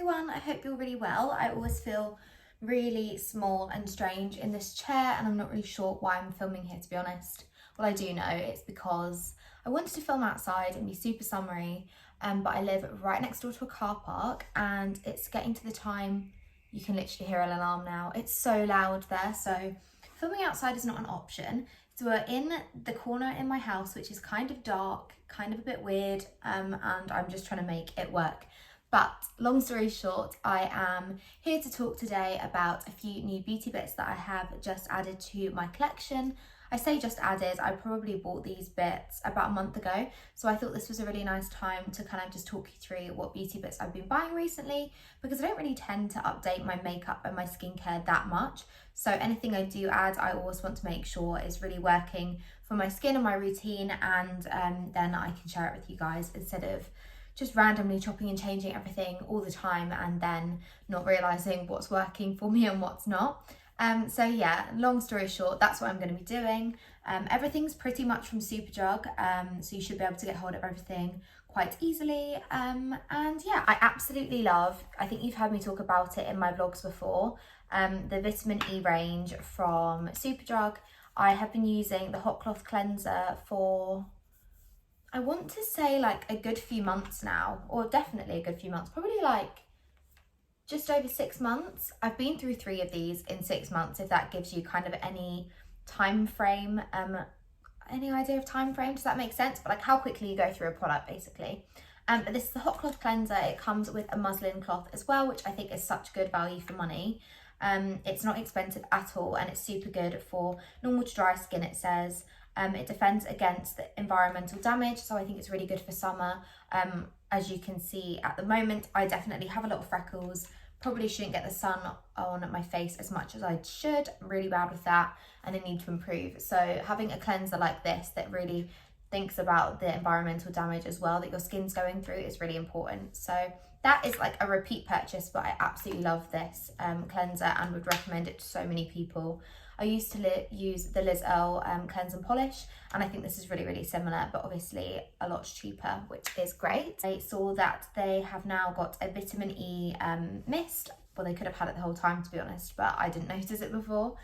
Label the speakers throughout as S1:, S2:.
S1: everyone, I hope you're really well. I always feel really small and strange in this chair and I'm not really sure why I'm filming here, to be honest. Well, I do know it's because I wanted to film outside and be super summery, but I live right next door to a car park and it's getting to the time you can literally hear an alarm now. It's so loud there, so filming outside is not an option. So we're in the corner in my house, which is kind of dark, kind of a bit weird, and I'm just trying to make it work. But long story short, I am here to talk today about a few new beauty bits that I have just added to my collection. I say just added, I probably bought these bits about a month ago, so I thought this was a really nice time to kind of just talk you through what beauty bits I've been buying recently, because I don't really tend to update my makeup and my skincare that much. So anything I do add, I always want to make sure is really working for my skin and my routine, and then I can share it with you guys instead of just randomly chopping and changing everything all the time and then not realising what's working for me and what's not. So yeah, long story short, that's what I'm going to be doing. Everything's pretty much from Superdrug, so you should be able to get hold of everything quite easily. And yeah, I absolutely love, I think you've heard me talk about it in my vlogs before, the vitamin E range from Superdrug. I have been using the Hot Cloth Cleanser for, I want to say like a good few months now, or definitely a good few months, probably like just over 6 months. I've been through 3 of these in 6 months, if that gives you kind of any time frame, any idea of time frame, does that make sense? But like how quickly you go through a product basically. But this is the Hot Cloth Cleanser. It comes with a muslin cloth as well, which I think is such good value for money. It's not expensive at all and it's super good for normal to dry skin, it says. It defends against the environmental damage, so I think it's really good for summer. As you can see at the moment, I definitely have a lot of freckles. Probably shouldn't get the sun on my face as much as I should. I'm really bad with that and I need to improve. So having a cleanser like this that really thinks about the environmental damage as well that your skin's going through is really important. So that is like a repeat purchase, but I absolutely love this cleanser and would recommend it to so many people. I used to use the Liz Earle Cleanse and Polish, and I think this is really, really similar, but obviously a lot cheaper, which is great. I saw that they have now got a vitamin E mist. Well, they could have had it the whole time, to be honest, but I didn't notice it before.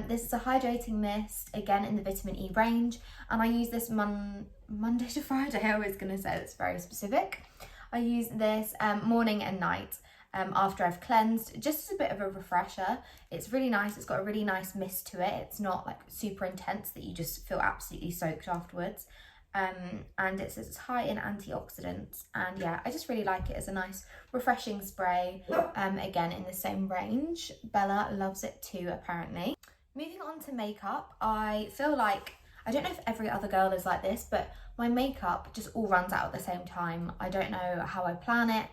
S1: This is a hydrating mist, again in the vitamin E range, and I use this Monday to Friday. I was going to say it's very specific. I use this morning and night. After I've cleansed, just as a bit of a refresher. It's really nice. It's got a really nice mist to it. It's not like super intense that you just feel absolutely soaked afterwards. And it says it's high in antioxidants, and yeah, I just really like it as a nice refreshing spray. Again in the same range. Bella loves it too, apparently. Moving on to makeup, I feel like, I don't know if every other girl is like this, but my makeup just all runs out at the same time. I don't know how I plan it,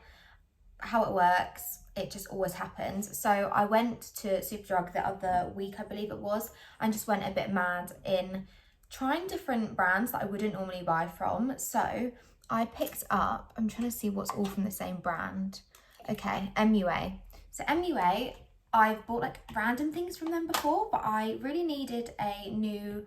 S1: how it works, it just always happens. So I went to Superdrug the other week, I believe it was, and just went a bit mad in trying different brands that I wouldn't normally buy from. So I picked up, I'm trying to see what's all from the same brand. Okay, MUA. So MUA, I've bought like random things from them before, but I really needed a new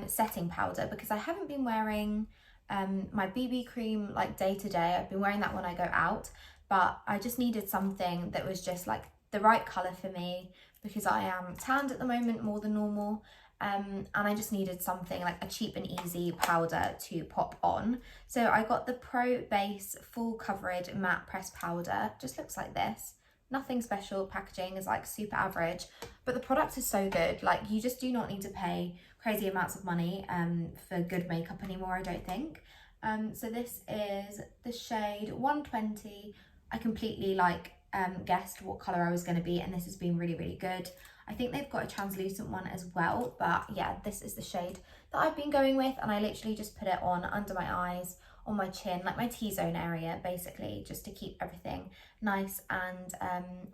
S1: setting powder because I haven't been wearing my BB cream like day to day. I've been wearing that when I go out, but I just needed something that was just like the right colour for me because I am tanned at the moment more than normal, and I just needed something like a cheap and easy powder to pop on. So I got the Pro Base Full Coverage Matte Pressed Powder. Just looks like this. Nothing special, packaging is like super average, but the product is so good. Like you just do not need to pay crazy amounts of money for good makeup anymore, I don't think. So this is the shade 120. I completely like guessed what colour I was going to be, and this has been really, really good. I think they've got a translucent one as well, but yeah, this is the shade that I've been going with, and I literally just put it on under my eyes, on my chin, like my T-zone area, basically, just to keep everything nice and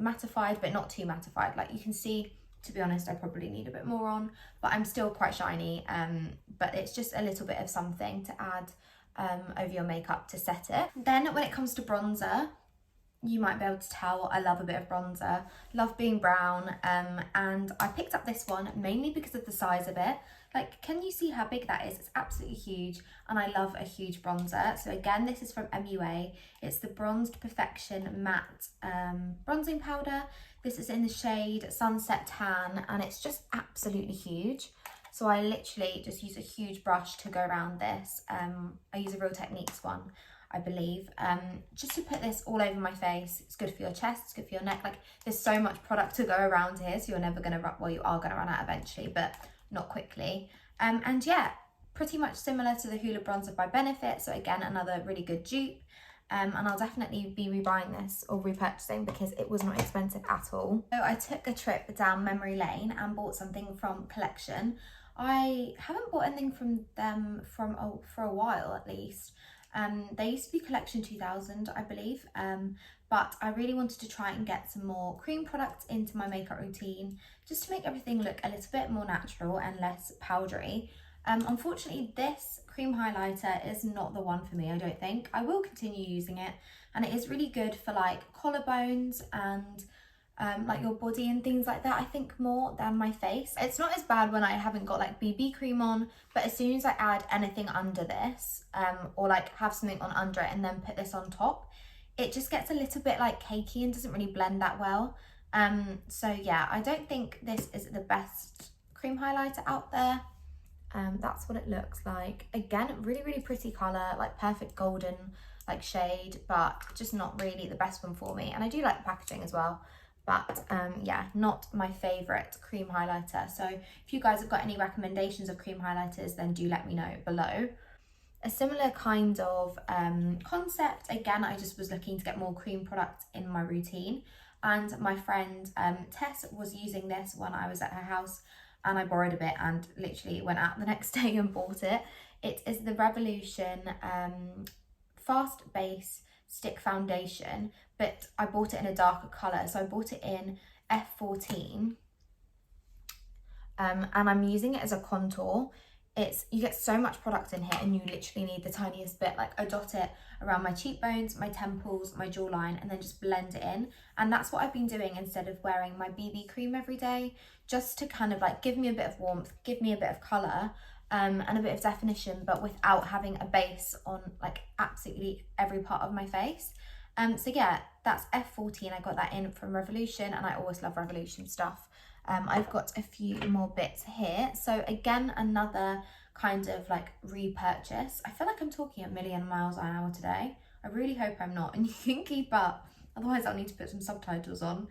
S1: mattified, but not too mattified. Like you can see, to be honest, I probably need a bit more on, but I'm still quite shiny, but it's just a little bit of something to add over your makeup to set it. Then when it comes to bronzer, you might be able to tell I love a bit of bronzer, love being brown, and I picked up this one mainly because of the size of it. Like, can you see how big that is? It's absolutely huge, and I love a huge bronzer. So again, this is from MUA. It's the Bronzed Perfection Matte Bronzing Powder. This is in the shade Sunset Tan, and it's just absolutely huge. So I literally just use a huge brush to go around this. I use a Real Techniques one, I believe, just to put this all over my face. It's good for your chest, it's good for your neck. Like, there's so much product to go around here, so you're never gonna run, well, you are gonna run out eventually, but not quickly. And yeah, pretty much similar to the Hoola Bronzer by Benefit. So again, another really good dupe. And I'll definitely be rebuying this or repurchasing because it was not expensive at all. So I took a trip down memory lane and bought something from Collection. I haven't bought anything from them for a while at least. They used to be Collection 2000, I believe, but I really wanted to try and get some more cream products into my makeup routine just to make everything look a little bit more natural and less powdery. Unfortunately, this cream highlighter is not the one for me, I don't think. I will continue using it, and it is really good for like collarbones and like your body and things like that, I think, more than my face. It's not as bad when I haven't got like BB cream on, but as soon as I add anything under this, or like have something on under it and then put this on top, it just gets a little bit like cakey and doesn't really blend that well. So yeah, I don't think this is the best cream highlighter out there. That's what it looks like. Again, really, really pretty colour, like perfect golden like shade, but just not really the best one for me. And I do like the packaging as well. But yeah, not my favourite cream highlighter. So if you guys have got any recommendations of cream highlighters, then do let me know below. A similar kind of concept. Again, I just was looking to get more cream products in my routine. And my friend Tess was using this when I was at her house, and I borrowed a bit and literally went out the next day and bought it. It is the Revolution Fast Base Stick Foundation, but I bought it in a darker colour. So I bought it in F14, and I'm using it as a contour. You get so much product in here, and you literally need the tiniest bit. Like, I dot it around my cheekbones, my temples, my jawline, and then just blend it in. And that's what I've been doing instead of wearing my BB cream every day, just to kind of like give me a bit of warmth, give me a bit of colour, and a bit of definition, but without having a base on like absolutely every part of my face. So yeah, that's F14. I got that in from Revolution, and I always love Revolution stuff. I've got a few more bits here. So again, another kind of like repurchase. I feel like I'm talking a million miles an hour today. I really hope I'm not, and you can keep up. Otherwise, I'll need to put some subtitles on.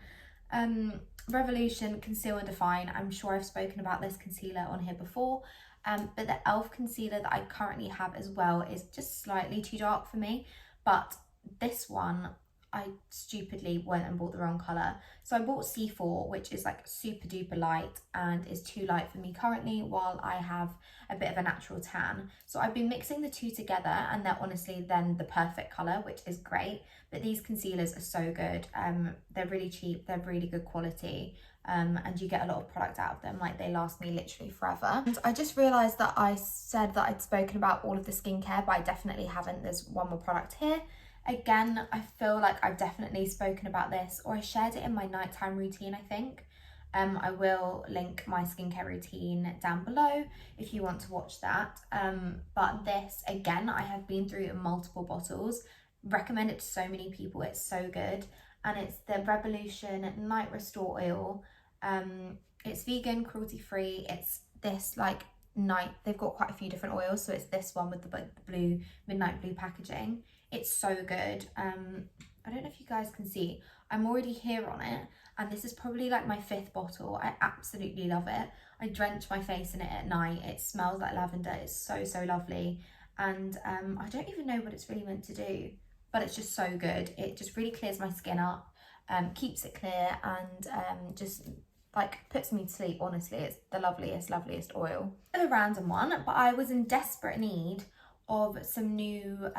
S1: Revolution Conceal and Define. I'm sure I've spoken about this concealer on here before. But the e.l.f. concealer that I currently have as well is just slightly too dark for me. But this one, I stupidly went and bought the wrong colour. So I bought C4, which is like super duper light and is too light for me currently, while I have a bit of a natural tan. So I've been mixing the two together, and they're honestly then the perfect colour, which is great. But these concealers are so good. They're really cheap, they're really good quality. And you get a lot of product out of them. Like, they last me literally forever. And I just realised that I said that I'd spoken about all of the skincare, but I definitely haven't. There's one more product here. Again, I feel like I've definitely spoken about this, or I shared it in my nighttime routine, I think. I will link my skincare routine down below if you want to watch that. But this, again, I have been through multiple bottles. Recommend it to so many people. It's so good. And it's the Revolution Night Restore Oil. It's vegan, cruelty-free. It's this like night, they've got quite a few different oils, so it's this one with the blue, midnight blue packaging. It's so good. I don't know if you guys can see, I'm already here on it, and this is probably like my 5th bottle. I absolutely love it. I drench my face in it at night. It smells like lavender. It's so, so lovely. And I don't even know what it's really meant to do, but it's just so good. It just really clears my skin up, keeps it clear, and just like puts me to sleep. Honestly, it's the loveliest oil. A random one, but I was in desperate need of some new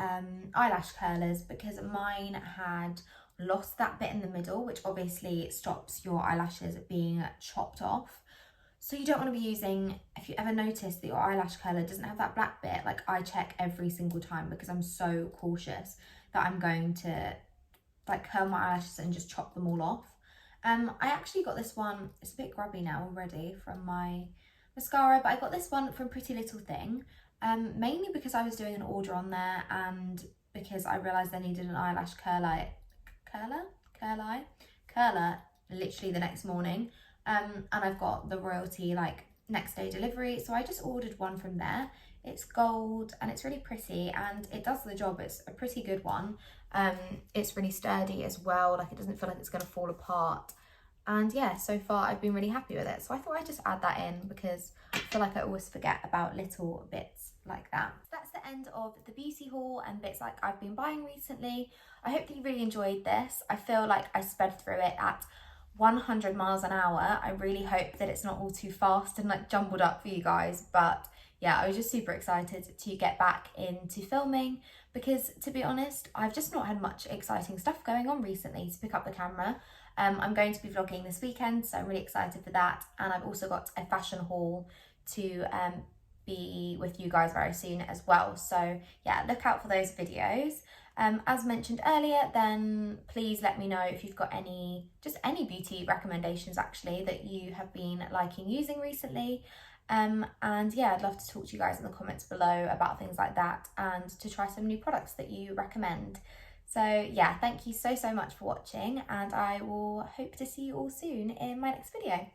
S1: eyelash curlers because mine had lost that bit in the middle, which obviously stops your eyelashes being chopped off. So you don't want to be using, if you ever notice that your eyelash curler doesn't have that black bit, like I check every single time because I'm so cautious that I'm going to like curl my eyelashes and just chop them all off. I actually got this one, it's a bit grubby now already from my mascara, but I got this one from Pretty Little Thing, mainly because I was doing an order on there and because I realised I needed an eyelash curler literally the next morning, and I've got the royalty like next day delivery, so I just ordered one from there. It's gold and it's really pretty and it does the job. It's a pretty good one. It's really sturdy as well, like it doesn't feel like it's going to fall apart. And yeah, so far I've been really happy with it. So I thought I'd just add that in because I feel like I always forget about little bits like that. So that's the end of the beauty haul and bits like I've been buying recently. I hope that you really enjoyed this. I feel like I sped through it at 100 miles an hour. I really hope that it's not all too fast and like jumbled up for you guys, but yeah, I was just super excited to get back into filming because, to be honest, I've just not had much exciting stuff going on recently to pick up the camera. I'm going to be vlogging this weekend, so I'm really excited for that, and I've also got a fashion haul to be with you guys very soon as well, so yeah, look out for those videos. As mentioned earlier, then please let me know if you've got any beauty recommendations actually that you have been liking using recently. And yeah, I'd love to talk to you guys in the comments below about things like that and to try some new products that you recommend. So yeah, thank you so much for watching, and I will hope to see you all soon in my next video.